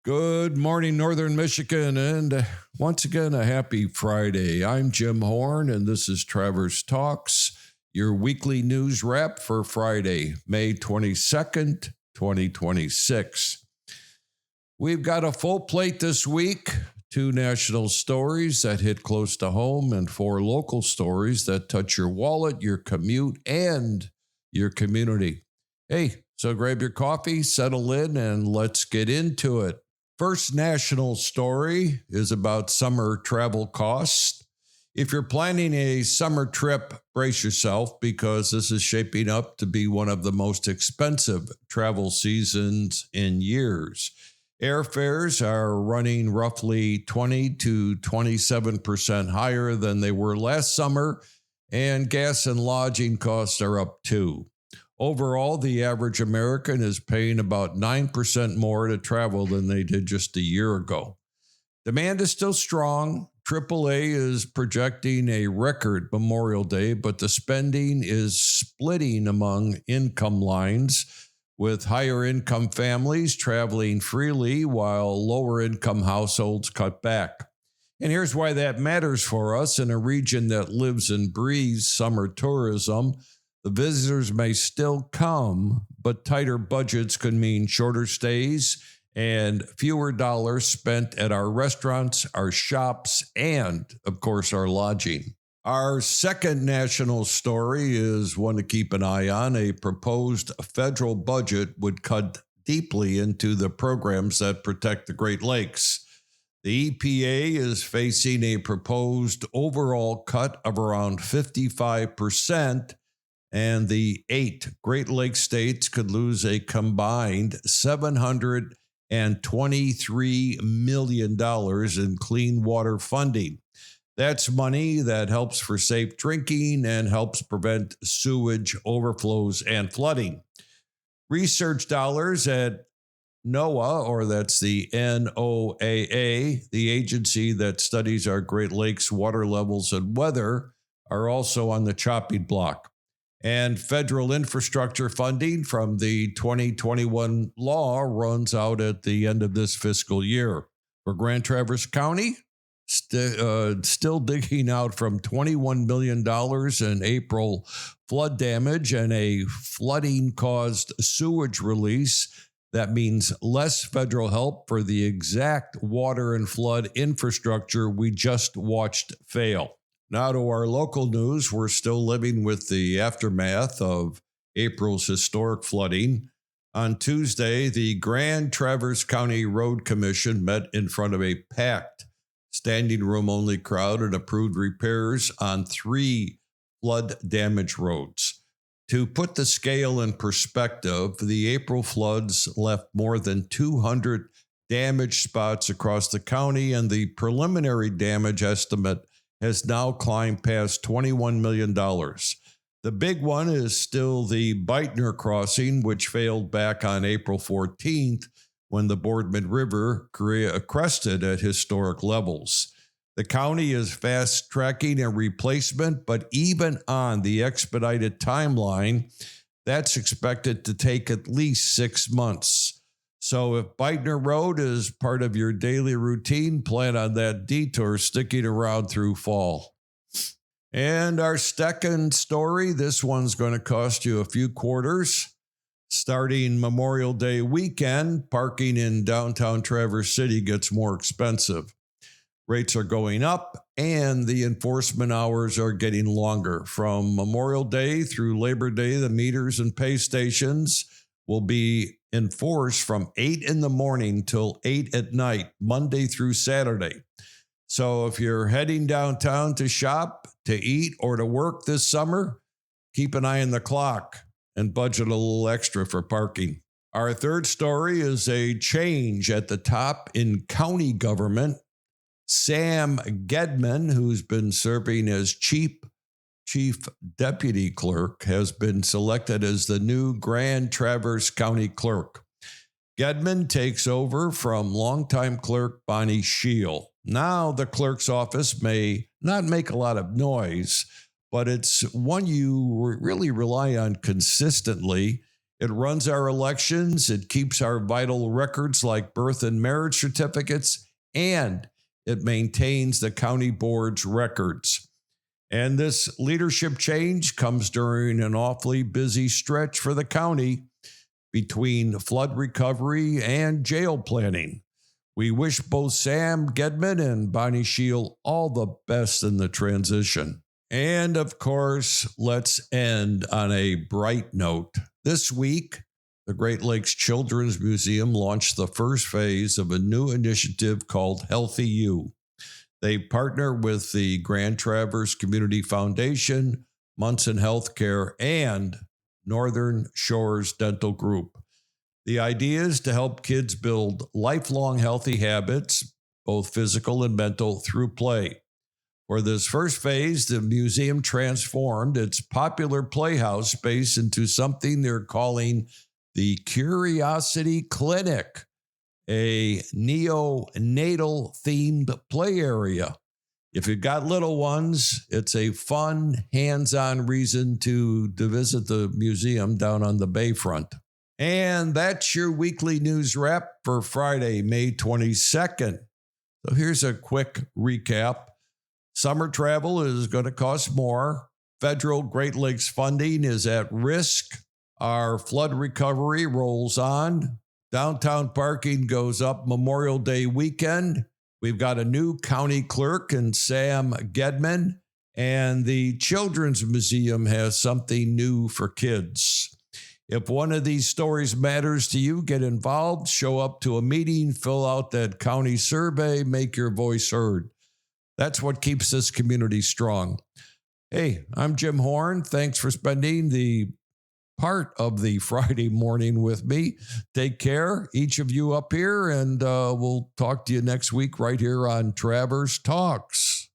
Good morning, Northern Michigan, and once again, a happy Friday. I'm Jim Horn, and this is Travers Talks, your weekly news wrap for Friday, May 22nd, 2026. We've got a full plate this week, 2 national stories that hit close to home, and 4 local stories that touch your wallet, your commute, and your community. Hey, so grab your coffee, settle in, and let's get into it. First national story is about summer travel costs. If you're planning a summer trip, brace yourself because this is shaping up to be one of the most expensive travel seasons in years. Airfares are running roughly 20 to 27% higher than they were last summer, and gas and lodging costs are up too. Overall, the average American is paying about 9% more to travel than they did just a year ago. Demand is still strong. AAA is projecting a record Memorial Day, but the spending is splitting among income lines, with higher income families traveling freely while lower income households cut back. And here's why that matters for us in a region that lives and breathes summer tourism. The visitors may still come, but tighter budgets could mean shorter stays and fewer dollars spent at our restaurants, our shops, and, of course, our lodging. Our second national story is one to keep an eye on. A proposed federal budget would cut deeply into the programs that protect the Great Lakes. The EPA is facing a proposed overall cut of around 55%. And the 8 Great Lakes states could lose a combined $723 million in clean water funding. That's money that helps for safe drinking and helps prevent sewage overflows and flooding. Research dollars at NOAA, or that's the NOAA, the agency that studies our Great Lakes water levels and weather, are also on the chopping block. And federal infrastructure funding from the 2021 law runs out at the end of this fiscal year. For Grand Traverse County, still digging out from $21 million in April flood damage and a flooding-caused sewage release. That means less federal help for the exact water and flood infrastructure we just watched fail. Now to our local news. We're still living with the aftermath of April's historic flooding. On Tuesday, the Grand Traverse County Road Commission met in front of a packed standing room only crowd and approved repairs on 3 flood damaged roads. To put the scale in perspective, the April floods left more than 200 damaged spots across the county, and the preliminary damage estimate has now climbed past $21 million. The big one is still the Beitner crossing, which failed back on April 14th when the Boardman River crested at historic levels. The county is fast-tracking a replacement, but even on the expedited timeline, that's expected to take at least 6 months. So if Beitner Road is part of your daily routine, plan on that detour sticking around through fall. And our second story, this one's going to cost you a few quarters. Starting Memorial Day weekend, parking in downtown Traverse City gets more expensive. Rates are going up and the enforcement hours are getting longer. From Memorial Day through Labor Day, the meters and pay stations will be enforced from 8 in the morning till 8 at night, Monday through Saturday. So if you're heading downtown to shop, to eat, or to work this summer, keep an eye on the clock and budget a little extra for parking. Our third story is a change at the top in county government. Sam Gedman, who's been serving as Chief Deputy Clerk, has been selected as the new Grand Traverse County Clerk. Gedman takes over from longtime clerk Bonnie Scheel. Now the clerk's office may not make a lot of noise, but it's one you really rely on consistently It runs our elections, it keeps our vital records like birth and marriage certificates, and it maintains the county board's records. And this leadership change comes during an awfully busy stretch for the county between flood recovery and jail planning. We wish both Sam Gedman and Bonnie Shield all the best in the transition. And of course, let's end on a bright note. This week, the Great Lakes Children's Museum launched the first phase of a new initiative called Healthy You. They partner with the Grand Traverse Community Foundation, Munson Healthcare, and Northern Shores Dental Group. The idea is to help kids build lifelong healthy habits, both physical and mental, through play. For this first phase, the museum transformed its popular playhouse space into something they're calling the Curiosity Clinic, a neonatal themed play area. If you've got little ones, it's a fun, hands-on reason to visit the museum down on the bayfront. And that's your weekly news wrap for Friday, May 22nd. So here's a quick recap. Summer travel is going to cost more. Federal Great Lakes funding is at risk. Our flood recovery rolls on. Downtown parking goes up Memorial Day weekend. We've got a new county clerk in Sam Gedman, and the Children's Museum has something new for kids. If one of these stories matters to you, get involved, show up to a meeting, fill out that county survey, make your voice heard. That's what keeps this community strong. Hey, I'm Jim Horn. Thanks for spending the part of the Friday morning with me. Take care, each of you up here, and we'll talk to you next week right here on Traverse Talks.